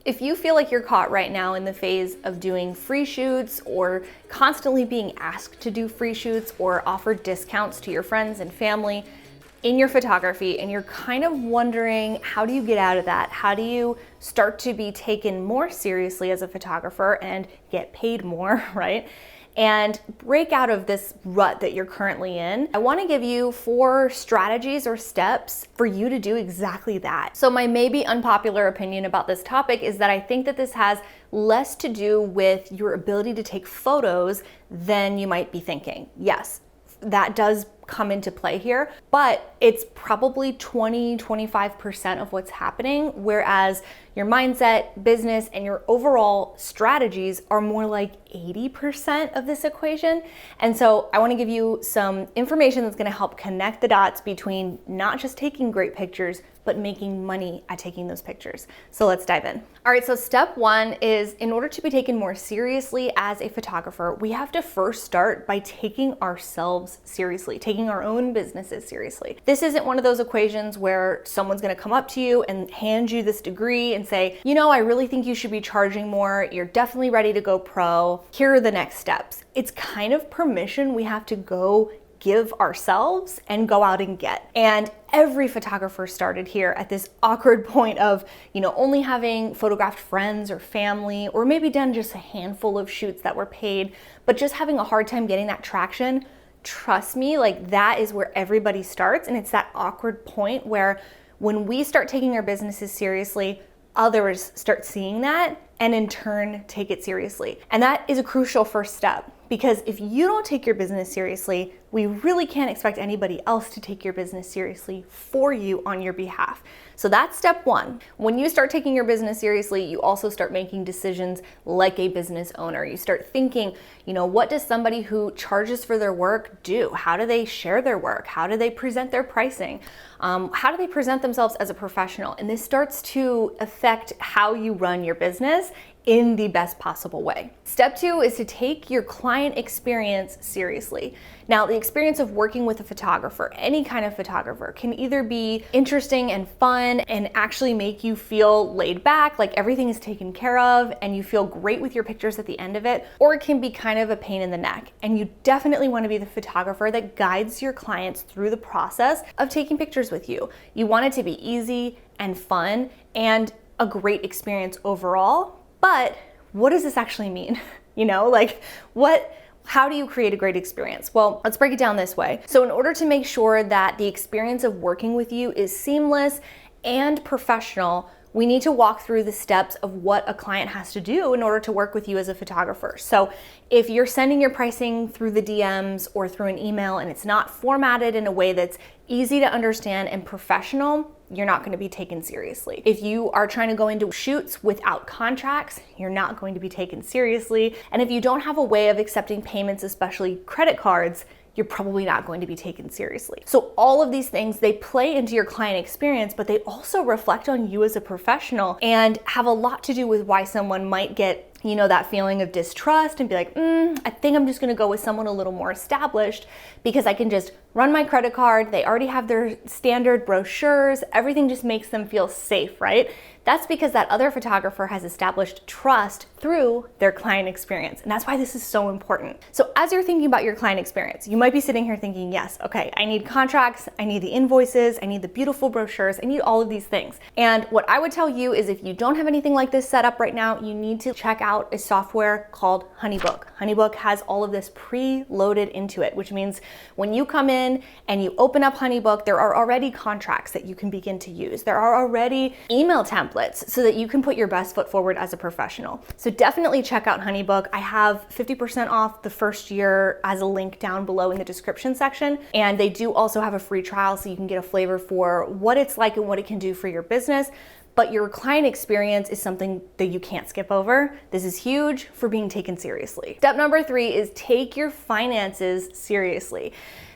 If you feel like you're caught right now in the phase of doing free shoots or constantly being asked to do free shoots or offer discounts to your friends and family in your photography, and you're kind of wondering, how do you get out of that? How do you start to be taken more seriously as a photographer and get paid more, right? And break out of this rut that you're currently in, I wanna give you 4 strategies or steps for you to do exactly that. So my maybe unpopular opinion about this topic is that I think that this has less to do with your ability to take photos than you might be thinking. Yes, that does come into play here, but it's probably 20-25% of what's happening, whereas your mindset, business, and your overall strategies are more like 80% of this equation. And so I want to give you some information that's going to help connect the dots between not just taking great pictures, but making money at taking those pictures. So let's dive in. All right, so step 1 is, in order to be taken more seriously as a photographer, we have to first start by taking ourselves seriously, taking our own businesses seriously. This isn't one of those equations where someone's gonna come up to you and hand you this degree and say, you know, I really think you should be charging more. You're definitely ready to go pro. Here are the next steps. It's kind of permission we have to go give ourselves and go out and get. And every photographer started here at this awkward point of, you know, only having photographed friends or family, or maybe done just a handful of shoots that were paid, but just having a hard time getting that traction. Trust me, like that is where everybody starts. And it's that awkward point where when we start taking our businesses seriously, others start seeing that and in turn take it seriously. And that is a crucial first step, because if you don't take your business seriously, we really can't expect anybody else to take your business seriously for you on your behalf. So that's step 1. When you start taking your business seriously, you also start making decisions like a business owner. You start thinking, you know, what does somebody who charges for their work do? How do they share their work? How do they present their pricing? How do they present themselves as a professional? And this starts to affect how you run your business in the best possible way. Step 2 is to take your client experience seriously. Now, the experience of working with a photographer, any kind of photographer, can either be interesting and fun and actually make you feel laid back, like everything is taken care of and you feel great with your pictures at the end of it, or it can be kind of a pain in the neck. And you definitely want to be the photographer that guides your clients through the process of taking pictures with you. You want it to be easy and fun and a great experience overall. But what does this actually mean? You know, like how do you create a great experience? Well, let's break it down this way. So in order to make sure that the experience of working with you is seamless and professional, we need to walk through the steps of what a client has to do in order to work with you as a photographer. So if you're sending your pricing through the DMs or through an email and it's not formatted in a way that's easy to understand and professional, you're not going to be taken seriously. If you are trying to go into shoots without contracts, you're not going to be taken seriously. And if you don't have a way of accepting payments, especially credit cards, you're probably not going to be taken seriously. So all of these things, they play into your client experience, but they also reflect on you as a professional and have a lot to do with why someone might get, you know, that feeling of distrust and be like, I think I'm just gonna go with someone a little more established because I can just run my credit card. They already have their standard brochures. Everything just makes them feel safe, right? That's because that other photographer has established trust through their client experience. And that's why this is so important. So as you're thinking about your client experience, you might be sitting here thinking, yes, okay, I need contracts, I need the invoices, I need the beautiful brochures, I need all of these things. And what I would tell you is if you don't have anything like this set up right now, you need to check out a software called Honeybook. Honeybook has all of this pre-loaded into it, which means when you come in and you open up Honeybook, there are already contracts that you can begin to use. There are already email templates so that you can put your best foot forward as a professional. So definitely check out Honeybook. I have 50% off the first year as a link down below in the description section. And they do also have a free trial so you can get a flavor for what it's like and what it can do for your business. But your client experience is something that you can't skip over. This is huge for being taken seriously. Step number 3 is take your finances seriously.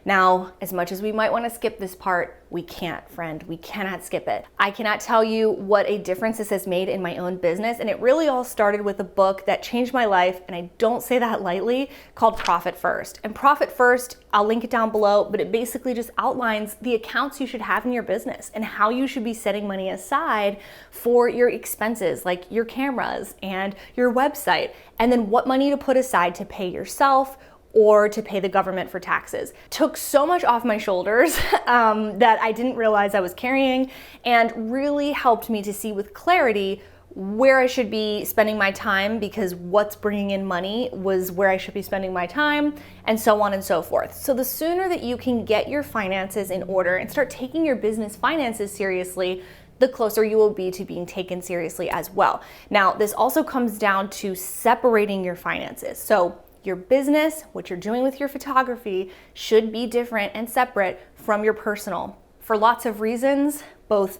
Now, as much as we might want to skip this part, we can't, friend. We cannot skip it. I cannot tell you what a difference this has made in my own business. And it really all started with a book that changed my life, and I don't say that lightly, called Profit First. And Profit First, I'll link it down below, but it basically just outlines the accounts you should have in your business and how you should be setting money aside for your expenses, like your cameras and your website, and then what money to put aside to pay yourself or to pay the government for taxes. Took so much off my shoulders that I didn't realize I was carrying, and really helped me to see with clarity where I should be spending my time, because what's bringing in money was where I should be spending my time, and so on and so forth. So the sooner that you can get your finances in order and start taking your business finances seriously, the closer you will be to being taken seriously as well. Now, this also comes down to separating your finances. So your business, what you're doing with your photography, should be different and separate from your personal for lots of reasons, both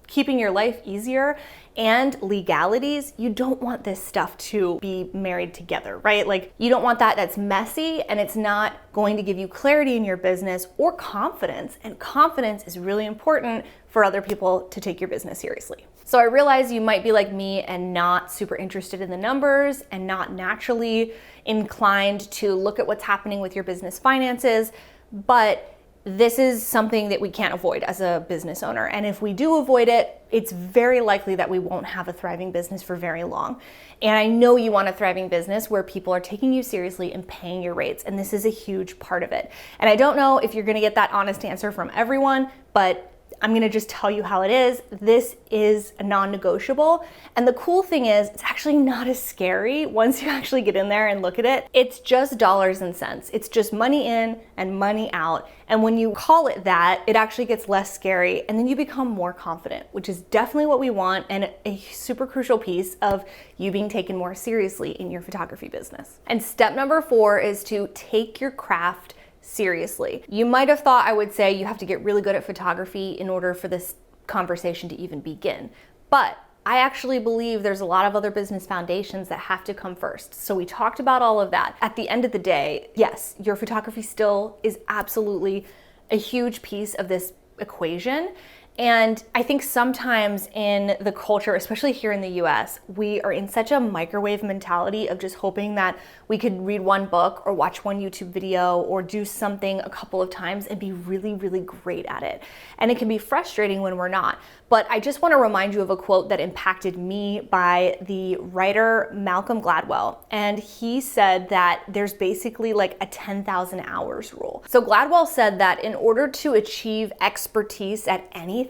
keeping your life easier and legalities. You don't want this stuff to be married together, right? Like, you don't want that. That's messy, and it's not going to give you clarity in your business or confidence. And confidence is really important for other people to take your business seriously. So I realize you might be like me and not super interested in the numbers and not naturally inclined to look at what's happening with your business finances, but this is something that we can't avoid as a business owner. And if we do avoid it, it's very likely that we won't have a thriving business for very long. And I know you want a thriving business where people are taking you seriously and paying your rates. And this is a huge part of it. And I don't know if you're gonna get that honest answer from everyone, but I'm gonna just tell you how it is. This is a non-negotiable. And the cool thing is, it's actually not as scary once you actually get in there and look at it. It's just dollars and cents. It's just money in and money out. And when you call it that, it actually gets less scary, and then you become more confident, which is definitely what we want, and a super crucial piece of you being taken more seriously in your photography business. And step number 4 is to take your craft seriously. You might have thought I would say you have to get really good at photography in order for this conversation to even begin. But I actually believe there's a lot of other business foundations that have to come first. So we talked about all of that. At the end of the day, yes, your photography still is absolutely a huge piece of this equation. And I think sometimes in the culture, especially here in the US, we are in such a microwave mentality of just hoping that we could read one book or watch one YouTube video or do something a couple of times and be really, really great at it. And it can be frustrating when we're not. But I just want to remind you of a quote that impacted me by the writer Malcolm Gladwell. And he said that there's basically like a 10,000 hours rule. So Gladwell said that in order to achieve expertise at anything,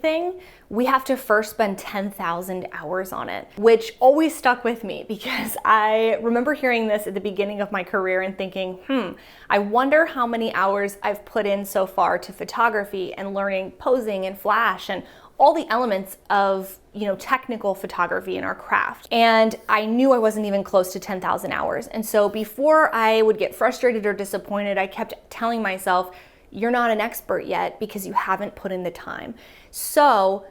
we have to first spend 10,000 hours on it, which always stuck with me because I remember hearing this at the beginning of my career and thinking, I wonder how many hours I've put in so far to photography and learning posing and flash and all the elements of, technical photography in our craft. And I knew I wasn't even close to 10,000 hours. And so before I would get frustrated or disappointed, I kept telling myself, you're not an expert yet because you haven't put in the time. So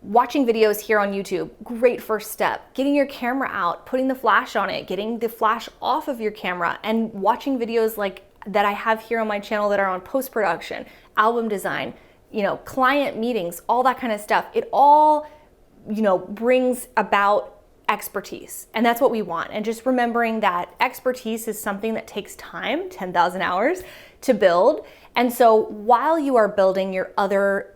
watching videos here on YouTube, great first step. Getting your camera out, putting the flash on it, getting the flash off of your camera, and watching videos like that I have here on my channel that are on post-production, album design, client meetings, all that kind of stuff. It all, brings about expertise. And that's what we want. And just remembering that expertise is something that takes time, 10,000 hours to build. And so while you are building your other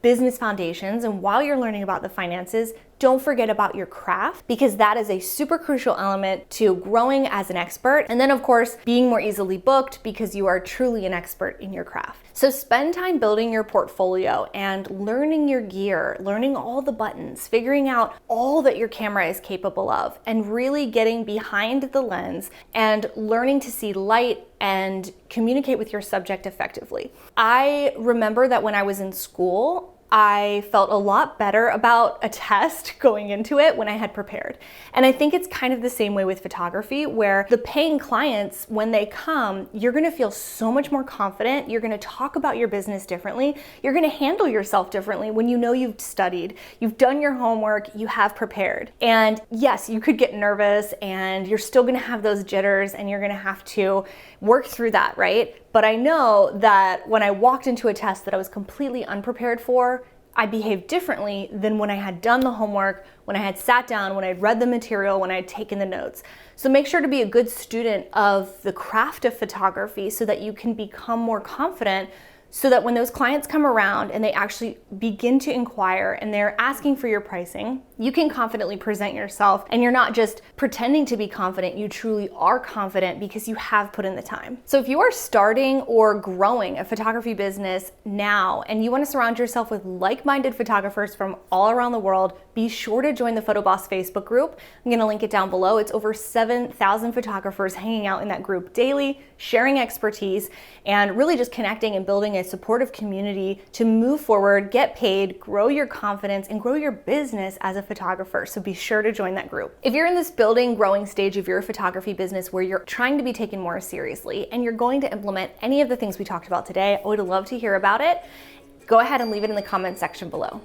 business foundations and while you're learning about the finances, don't forget about your craft, because that is a super crucial element to growing as an expert. And then of course, being more easily booked because you are truly an expert in your craft. So spend time building your portfolio and learning your gear, learning all the buttons, figuring out all that your camera is capable of, and really getting behind the lens and learning to see light and communicate with your subject effectively. I remember that when I was in school, I felt a lot better about a test going into it when I had prepared. And I think it's kind of the same way with photography, where the paying clients, when they come, you're gonna feel so much more confident. You're gonna talk about your business differently. You're gonna handle yourself differently when you know you've studied, you've done your homework, you have prepared. And yes, you could get nervous and you're still gonna have those jitters and you're gonna have to work through that, right? But I know that when I walked into a test that I was completely unprepared for, I behaved differently than when I had done the homework, when I had sat down, when I had read the material, when I had taken the notes. So make sure to be a good student of the craft of photography so that you can become more confident, so that when those clients come around and they actually begin to inquire and they're asking for your pricing, you can confidently present yourself and you're not just pretending to be confident, you truly are confident because you have put in the time. So if you are starting or growing a photography business now and you want to surround yourself with like-minded photographers from all around the world, be sure to join the Photo Boss Facebook group. I'm going to link it down below. It's over 7,000 photographers hanging out in that group daily, sharing expertise, and really just connecting and building a supportive community to move forward, get paid, grow your confidence, and grow your business as a photographer. So be sure to join that group. If you're in this building, growing stage of your photography business where you're trying to be taken more seriously and you're going to implement any of the things we talked about today, I would love to hear about it. Go ahead and leave it in the comment section below.